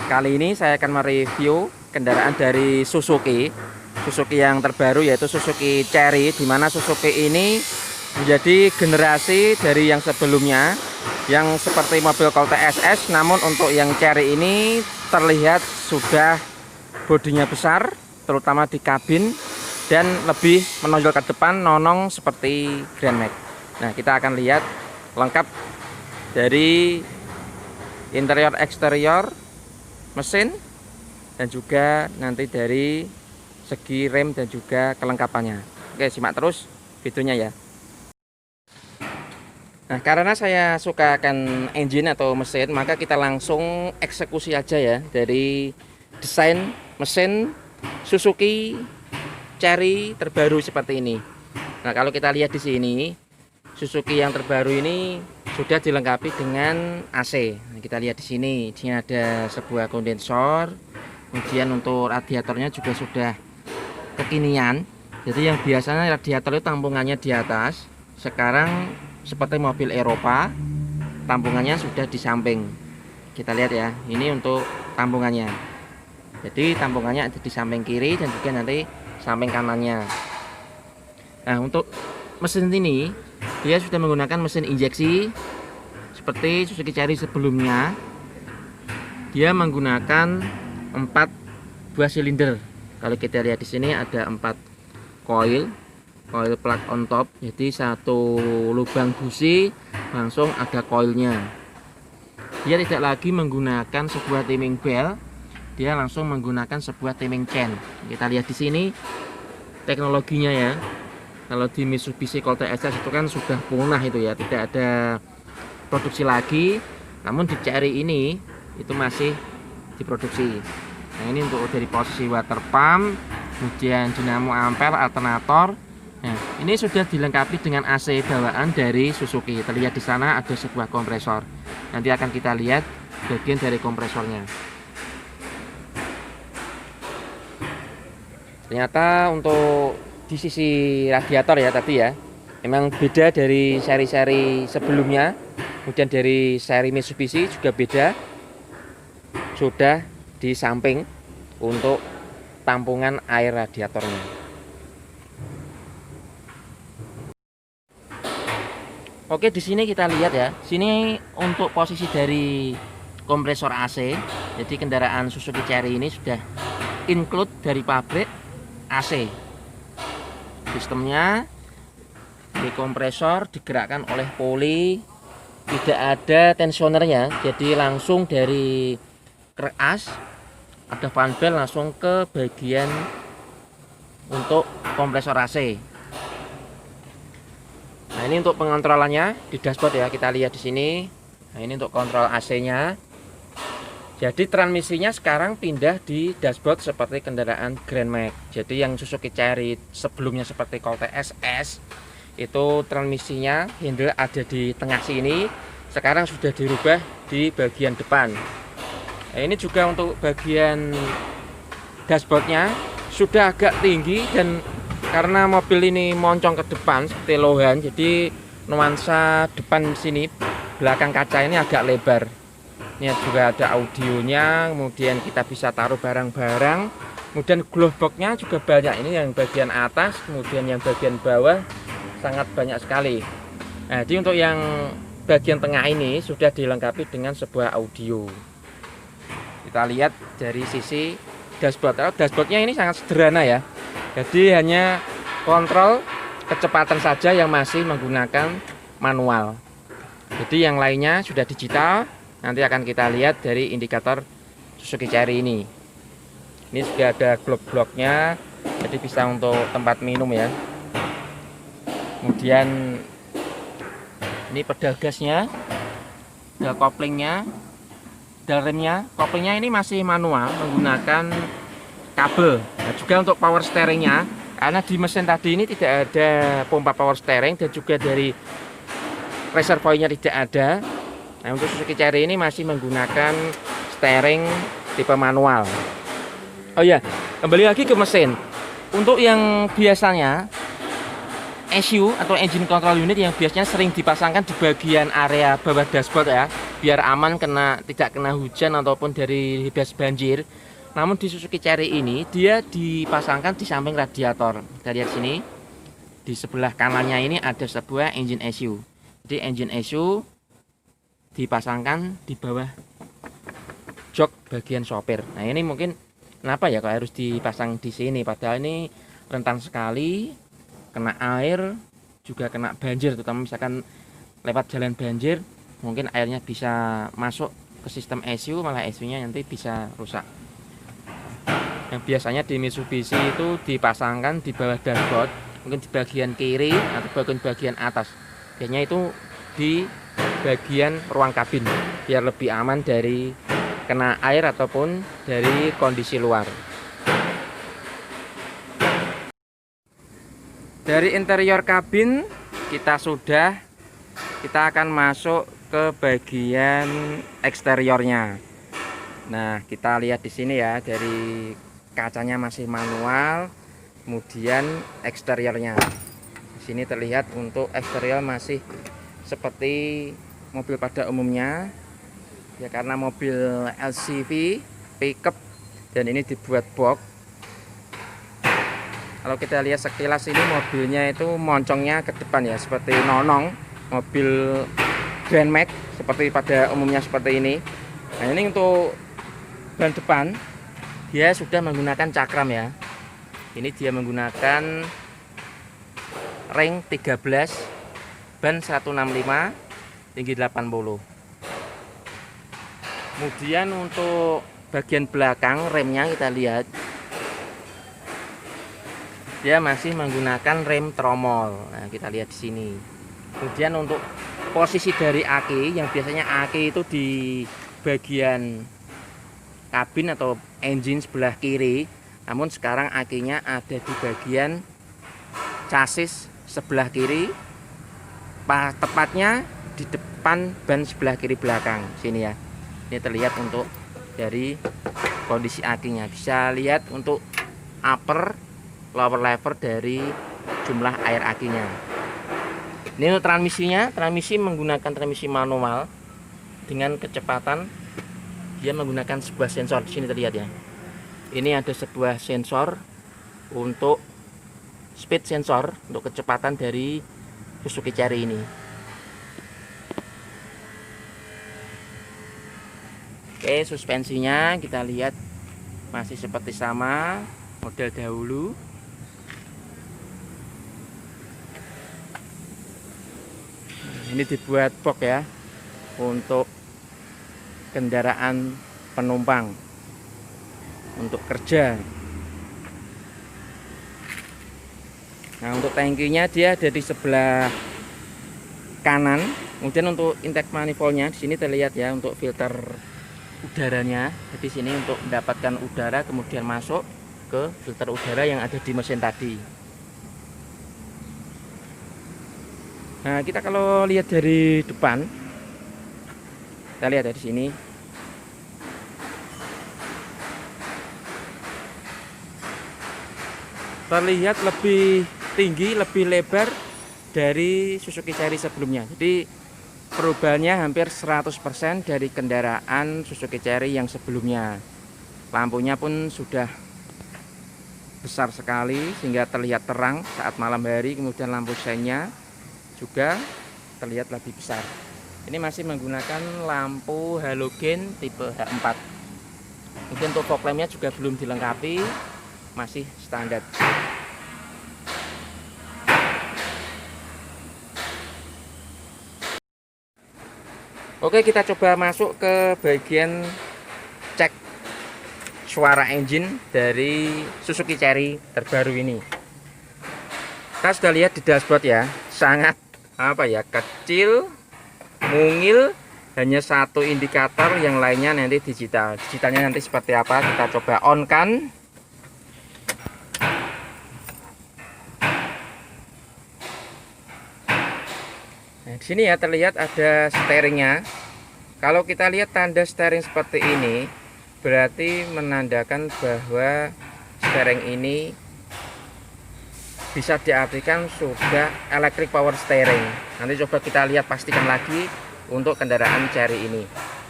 Kali ini saya akan mereview kendaraan dari Suzuki yang terbaru, yaitu Suzuki Cherry, di mana Suzuki ini menjadi generasi dari yang sebelumnya yang seperti mobil Colt SS. Namun untuk yang Cherry ini terlihat sudah bodinya besar, terutama di kabin, dan lebih menonjol ke depan, nonong seperti Grand Max. Nah, kita akan lihat lengkap dari interior eksterior, mesin, dan juga nanti dari segi rem dan juga kelengkapannya. Oke, simak terus videonya ya. Nah, karena saya suka akan engine atau mesin, maka kita langsung eksekusi aja ya dari desain mesin Suzuki Cherry terbaru seperti ini. Nah, kalau kita lihat di sini, Suzuki yang terbaru ini sudah dilengkapi dengan AC. Nah, kita lihat di sini ada sebuah kondensor. Kemudian untuk radiatornya juga sudah kekinian. Jadi yang biasanya radiator itu tampungannya di atas, sekarang seperti mobil Eropa, tampungannya sudah di samping. Kita lihat ya, ini untuk tampungannya. Jadi tampungannya ada di samping kiri dan juga nanti samping kanannya. Nah, untuk mesin ini dia sudah menggunakan mesin injeksi seperti Suzuki Cherry sebelumnya. Dia menggunakan 4 buah silinder. Kalau kita lihat di sini ada 4 coil plug on top. Jadi satu lubang busi langsung ada coilnya. Dia tidak lagi menggunakan sebuah timing belt, dia langsung menggunakan sebuah timing chain. Kita lihat di sini teknologinya ya. Kalau di Mitsubishi Colt SS itu kan sudah punah itu ya, tidak ada produksi lagi. Namun di Cherry ini itu masih diproduksi. Nah, ini untuk dari posisi water pump, kemudian dinamo ampere, alternator. Nah, ini sudah dilengkapi dengan AC bawaan dari Suzuki. Terlihat di sana ada sebuah kompresor. Nanti akan kita lihat bagian dari kompresornya. Ternyata untuk di sisi radiator ya tadi ya, memang beda dari seri-seri sebelumnya. Kemudian dari seri Mitsubishi juga beda, sudah di samping untuk tampungan air radiatornya. Oke, di sini kita lihat ya, sini untuk posisi dari kompresor AC. Jadi kendaraan Suzuki Cherry ini sudah include dari pabrik AC. Sistemnya di kompresor digerakkan oleh poli, tidak ada tensionernya, jadi langsung dari krek as ada fan belt langsung ke bagian untuk kompresor AC. Nah, ini untuk pengontrolannya di dashboard ya, kita lihat di sini. Nah, ini untuk kontrol AC-nya. Jadi transmisinya sekarang pindah di dashboard seperti kendaraan Grand Max. Jadi yang Suzuki Cherry sebelumnya seperti Colt SS itu transmisinya handle ada di tengah sini. Sekarang sudah dirubah di bagian depan. Nah, ini juga untuk bagian dashboardnya sudah agak tinggi, dan karena mobil ini moncong ke depan seperti lohan, jadi nuansa depan sini belakang kaca ini agak lebar. Ini juga ada audionya, kemudian kita bisa taruh barang-barang. Kemudian glove box-nya juga banyak, ini yang bagian atas, kemudian yang bagian bawah sangat banyak sekali. Nah, jadi untuk yang bagian tengah ini sudah dilengkapi dengan sebuah audio. Kita lihat dari sisi dashboard. Dashboardnya ini sangat sederhana ya. Jadi hanya kontrol kecepatan saja yang masih menggunakan manual. Jadi yang lainnya sudah digital. Nanti akan kita lihat dari indikator Suzuki Cherry ini. Ini juga ada glove-nya, jadi bisa untuk tempat minum ya. Kemudian ini pedal gasnya, pedal koplingnya, pedal remnya. Koplingnya ini masih manual menggunakan kabel. Nah, juga untuk power steeringnya, karena di mesin tadi ini tidak ada pompa power steering dan juga dari reservoirnya tidak ada. Nah, untuk Suzuki Cherry ini masih menggunakan steering tipe manual. Oh ya, kembali lagi ke mesin. Untuk yang biasanya ECU atau engine control unit yang biasanya sering dipasangkan di bagian area bawah dashboard ya, biar aman tidak kena hujan ataupun dari hibas banjir. Namun di Suzuki Cherry ini dia dipasangkan di samping radiator. Kita lihat sini, di sebelah kanannya ini ada sebuah engine ECU. Jadi engine ECU dipasangkan di bawah jok bagian sopir. Nah ini mungkin kenapa ya kok harus dipasang di sini, padahal ini rentan sekali kena air, juga kena banjir, terutama misalkan lewat jalan banjir, mungkin airnya bisa masuk ke sistem ECU, malah ECU-nya nanti bisa rusak. Yang biasanya di Mitsubishi itu dipasangkan di bawah dashboard, mungkin di bagian kiri atau bagian atas. Biasanya itu di bagian ruang kabin, biar lebih aman dari kena air ataupun dari kondisi luar. Dari interior kabin kita akan masuk ke bagian eksteriornya. Nah, kita lihat di sini ya, dari kacanya masih manual, kemudian eksteriornya. Di sini terlihat untuk eksterior masih seperti mobil pada umumnya. Ya karena mobil LCV pickup dan ini dibuat box. Kalau kita lihat sekilas ini mobilnya itu moncongnya ke depan ya, seperti nonong mobil Grand Max seperti pada umumnya seperti ini. Nah ini untuk ban depan dia sudah menggunakan cakram ya. Ini dia menggunakan ring 13, ban 165, tinggi 80. Kemudian untuk bagian belakang remnya kita lihat dia masih menggunakan rem tromol. Nah, kita lihat di sini. Kemudian untuk posisi dari aki, yang biasanya aki itu di bagian kabin atau engine sebelah kiri, namun sekarang akinya ada di bagian chassis sebelah kiri, tepatnya di depan ban sebelah kiri belakang sini ya. Ini terlihat untuk dari kondisi akinya, bisa lihat untuk upper lower lever dari jumlah air akinya. Ini untuk transmisinya, transmisi menggunakan transmisi manual dengan kecepatan. Dia menggunakan sebuah sensor, di sini terlihat ya. Ini ada sebuah sensor untuk speed sensor untuk kecepatan dari Suzuki Cherry ini. Oke, suspensinya kita lihat masih seperti sama model dahulu. Ini dibuat box ya untuk kendaraan penumpang untuk kerja. Nah untuk tangkinya dia ada di sebelah kanan. Kemudian untuk intake manifoldnya di sini terlihat ya untuk filter udaranya. Jadi sini untuk mendapatkan udara kemudian masuk ke filter udara yang ada di mesin tadi. Nah kita kalau lihat dari depan, kita lihat dari sini. Terlihat lebih tinggi, lebih lebar dari Suzuki Cherry sebelumnya. Jadi perubahannya hampir 100% dari kendaraan Suzuki Cherry yang sebelumnya. Lampunya pun sudah besar sekali sehingga terlihat terang saat malam hari. Kemudian lampu seinnya juga terlihat lebih besar. Ini masih menggunakan lampu halogen tipe H4. Kemudian untuk fog lampnya juga belum dilengkapi, masih standar. Oke, kita coba masuk ke bagian cek suara engine dari Suzuki Cherry terbaru ini. Kita sudah lihat di dashboard ya, sangat kecil, mungil, hanya satu indikator, yang lainnya nanti digital. Digitalnya nanti seperti apa kita coba on kan. Nah, di sini ya terlihat ada steeringnya. Kalau kita lihat tanda steering seperti ini, berarti menandakan bahwa steering ini bisa diartikan sudah electric power steering. Nanti coba kita lihat, pastikan lagi untuk kendaraan Cherry ini.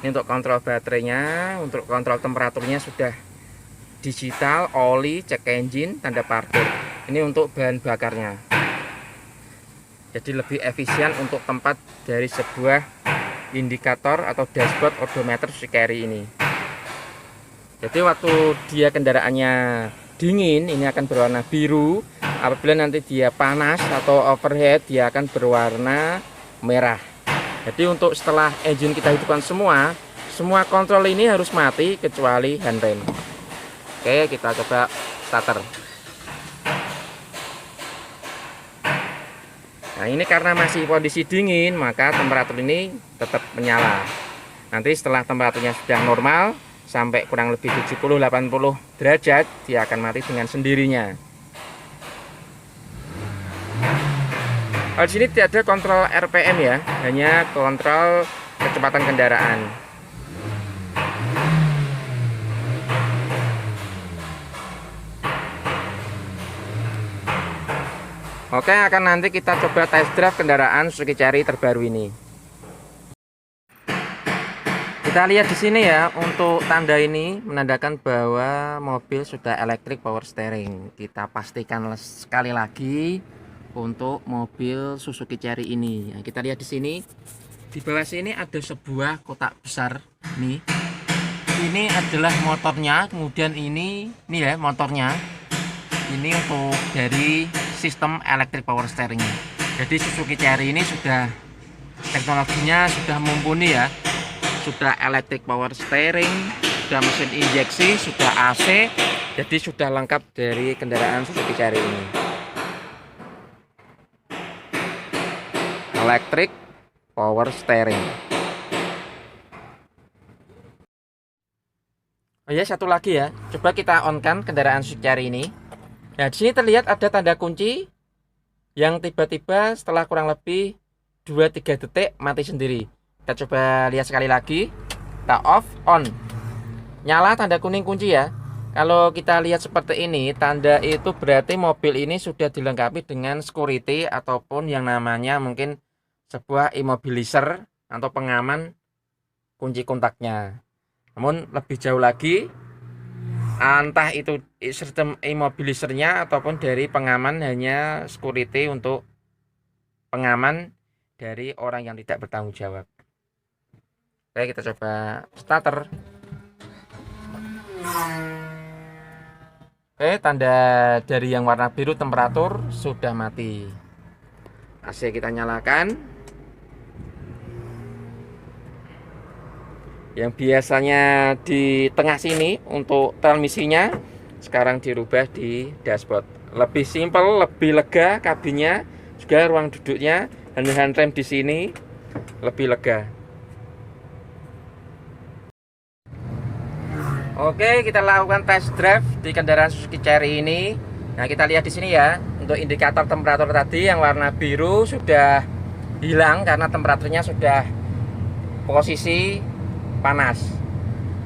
Ini untuk kontrol baterainya, untuk kontrol temperaturnya sudah digital, oli, cek engine, tanda parkir. Ini untuk bahan bakarnya. Jadi lebih efisien untuk tempat dari sebuah indikator atau dashboard odometer Cherry ini. Jadi waktu dia kendaraannya dingin, ini akan berwarna biru. Apabila nanti dia panas atau overhead, dia akan berwarna merah. Jadi untuk setelah engine kita hidupkan semua kontrol ini harus mati kecuali handrem. Oke, kita coba starter. Nah, ini karena masih kondisi dingin, maka temperatur ini tetap menyala. Nanti setelah temperaturnya sudah normal sampai kurang lebih 70-80 derajat, dia akan mati dengan sendirinya. Di sini tidak ada kontrol RPM ya, hanya kontrol kecepatan kendaraan. Oke, akan nanti kita coba test drive kendaraan Suzuki Cherry terbaru ini. Kita lihat di sini ya, untuk tanda ini menandakan bahwa mobil sudah electric power steering. Kita pastikan sekali lagi untuk mobil Suzuki Cherry ini. Nah, kita lihat di sini, di bawah sini ada sebuah kotak besar nih. Ini adalah motornya, kemudian ini ya motornya. Ini untuk dari sistem electric power steering. Jadi Suzuki Cherry ini sudah teknologinya sudah mumpuni ya. Sudah electric power steering, sudah mesin injeksi, sudah AC. Jadi sudah lengkap dari kendaraan Suzuki Cherry ini. Electric power steering. Oh ya, satu lagi ya. Coba kita on kan kendaraan Suzuki Cherry ini. Nah, di sini terlihat ada tanda kunci yang tiba-tiba setelah kurang lebih 2-3 detik mati sendiri. Kita coba lihat sekali lagi. Kita off, on. Nyala tanda kuning kunci ya. Kalau kita lihat seperti ini, tanda itu berarti mobil ini sudah dilengkapi dengan security ataupun yang namanya mungkin sebuah immobilizer atau pengaman kunci kontaknya. Namun lebih jauh lagi, entah itu sistem immobilizernya ataupun dari pengaman hanya security untuk pengaman dari orang yang tidak bertanggung jawab. Oke, kita coba starter. Oke, tanda dari yang warna biru temperatur sudah mati. AC kita nyalakan. Yang biasanya di tengah sini untuk transmisinya sekarang dirubah di dashboard. Lebih simpel, lebih lega kabinnya, juga ruang duduknya, handrem di sini lebih lega. Oke, kita lakukan test drive di kendaraan Suzuki Cherry ini. Nah, kita lihat di sini ya, untuk indikator temperatur tadi yang warna biru sudah hilang karena temperaturnya sudah posisi panas.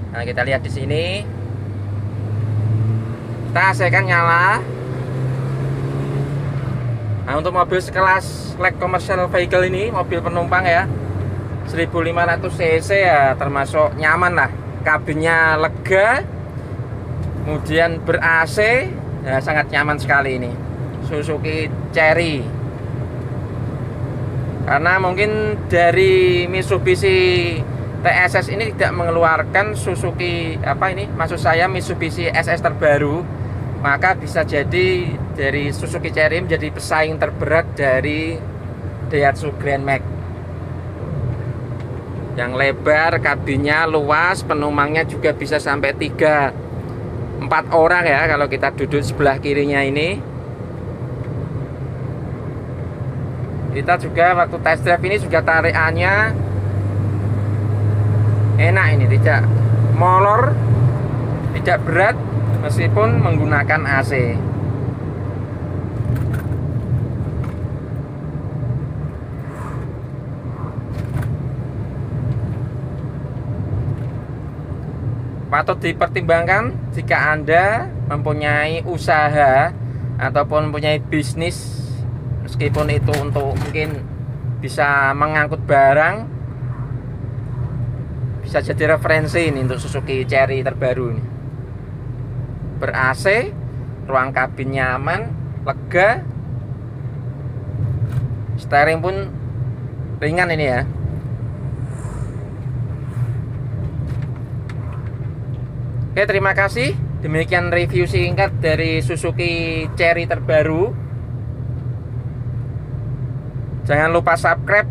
Nah, kita lihat di sini. Kita AC-kan nyala. Nah, untuk mobil sekelas light commercial vehicle ini, mobil penumpang ya, 1500 cc ya, termasuk nyaman lah. Kabinnya lega, kemudian ber AC, ya, sangat nyaman sekali ini Suzuki Cherry. Karena mungkin dari Mitsubishi TSS ini tidak mengeluarkan Suzuki Mitsubishi SS terbaru, maka bisa jadi dari Suzuki Cherry menjadi pesaing terberat dari Daihatsu Grand Max. Yang lebar, kabinnya luas, penumpangnya juga bisa sampai 3-4 orang ya kalau kita duduk sebelah kirinya ini. Kita juga waktu test drive ini juga tarikannya enak, ini tidak molor, tidak berat meskipun menggunakan AC. Patut dipertimbangkan jika Anda mempunyai usaha ataupun mempunyai bisnis, meskipun itu untuk mungkin bisa mengangkut barang bisa jadi referensi ini untuk Suzuki Cherry terbaru ini. Ber AC, ruang kabin nyaman, lega, steering pun ringan ini ya. Oke, terima kasih. Demikian review singkat dari Suzuki Cherry terbaru. Jangan lupa subscribe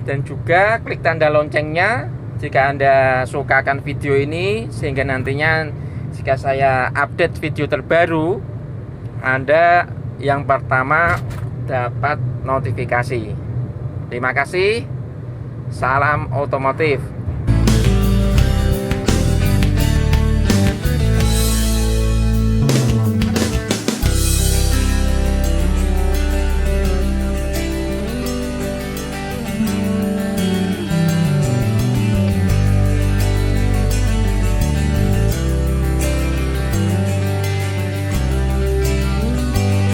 dan juga klik tanda loncengnya jika Anda suka akan video ini, sehingga nantinya jika saya update video terbaru, Anda yang pertama dapat notifikasi. Terima kasih. Salam otomotif.